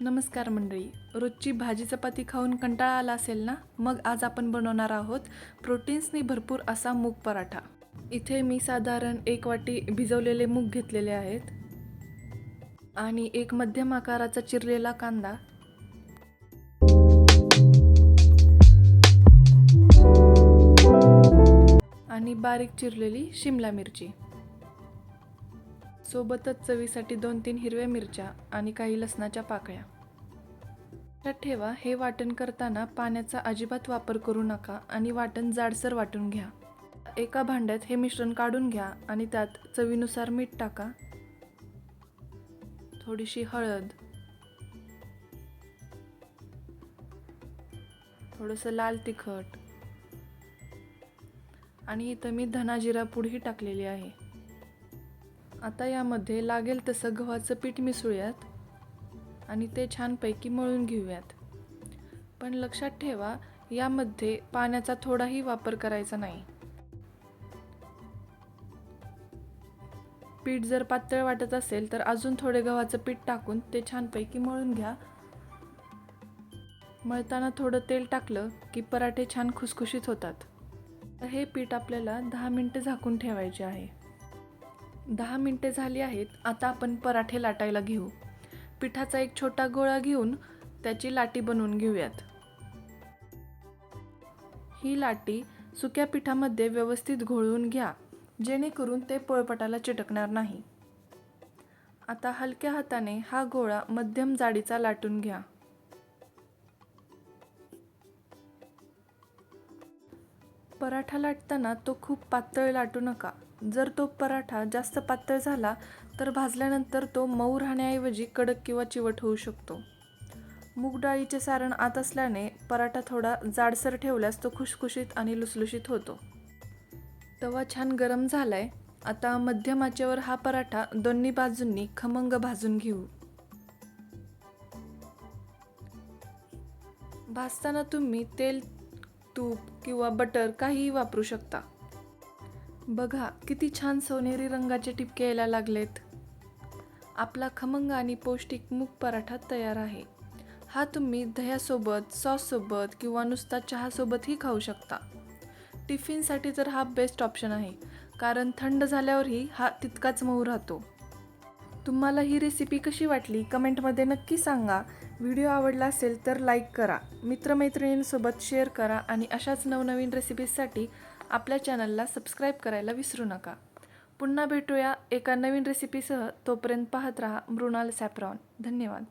नमस्कार मंडळी. रोजची भाजी चपाती खाऊन कंटाळा आला असेल ना, मग आज आपण बनवणार आहोत प्रोटीन्सनी भरपूर असा मूग पराठा. इथे मी साधारण 1 वाटी भिजवलेले मूग घेतलेले आहेत आणि एक मध्यम आकाराचा चिरलेला कांदा, आणि बारीक चिरलेली शिमला मिरची, सोबतच चवीसाठी 2-3 हिरव्या मिरच्या आणि काही लसणाच्या पाकळ्या. लक्षात ठेवा, हे वाटण करताना पाण्याचा अजिबात वापर करू नका आणि वाटण जाडसर वाटून घ्या. एका भांड्यात हे मिश्रण काढून घ्या आणि त्यात चवीनुसार मीठ टाका, थोडीशी हळद, थोडंसं लाल तिखट आणि इथं मी धना जिरा पूडही टाकलेली आहे. आता यामध्ये लागेल तसं गव्हाचं पीठ मिसळूयात आणि ते छानपैकी मळून घेऊयात. पण लक्षात ठेवा, यामध्ये पाण्याचा थोडाही वापर करायचा नाही. पीठ जर पातळ वाटत असेल तर अजून थोडे गव्हाचं पीठ टाकून ते छानपैकी मळून घ्या. मळताना थोडं तेल टाकलं की पराठे छान खुसखुशीत होतात. तर हे पीठ आपल्याला 10 मिनिटे झाकून ठेवायचे आहे. 10 मिनिटे झाली आहेत. आता आपण पराठे लाटायला घेऊ. पिठाचा एक छोटा गोळा घेऊन त्याची लाटी बनवून घेऊयात. ही लाटी सुक्या पिठामध्ये व्यवस्थित घोळवून घ्या, जेणेकरून ते पोळपाटाला चिटकणार नाही. आता हलक्या हाताने हा गोळा मध्यम जाडीचा लाटून घ्या. पराठा लाटताना तो खूप पातळ लाटू नका. जर तो पराठा जास्त पातळ झाला तर भाजल्यानंतर तो मऊ राहण्याऐवजी कडक किंवा चिवट होऊ शकतो. मूग डाळीचे सारण आत असल्याने पराठा थोडा जाडसर ठेवल्यास तो खुशखुशीत आणि लुसलुशीत होतो. तवा छान गरम झालाय. आता मध्यम आचेवर हा पराठा दोन्ही बाजूंनी खमंग भाजून घेऊ. भाजताना तुम्ही तेल, तूप किंवा बटर काहीही वापरू शकता. बघा किती छान सोनेरी रंगाचे ठिपके यायला लागलेत. आपला खमंग आणि पौष्टिक मूग पराठा तयार आहे. हा तुम्ही दह्यासोबत, सॉससोबत किंवा नुसता चहासोबतही खाऊ शकता. टिफिनसाठी तर हा बेस्ट ऑप्शन आहे, कारण थंड झाल्यावरही हा तितकाच मऊ राहतो. तुम्हाला ही रेसिपी कशी वाटली कमेंटमध्ये नक्की सांगा. व्हिडिओ आवडला असेल तर लाईक करा, मित्रमैत्रिणींसोबत शेअर करा आणि अशाच नवनवीन रेसिपीजसाठी आपल्या चॅनलला सबस्क्राईब करायला विसरू नका. पुन्हा भेटूया एका नवीन रेसिपीसह. तोपर्यंत पाहत रहा मृणाल सॅफ्रॉन. धन्यवाद.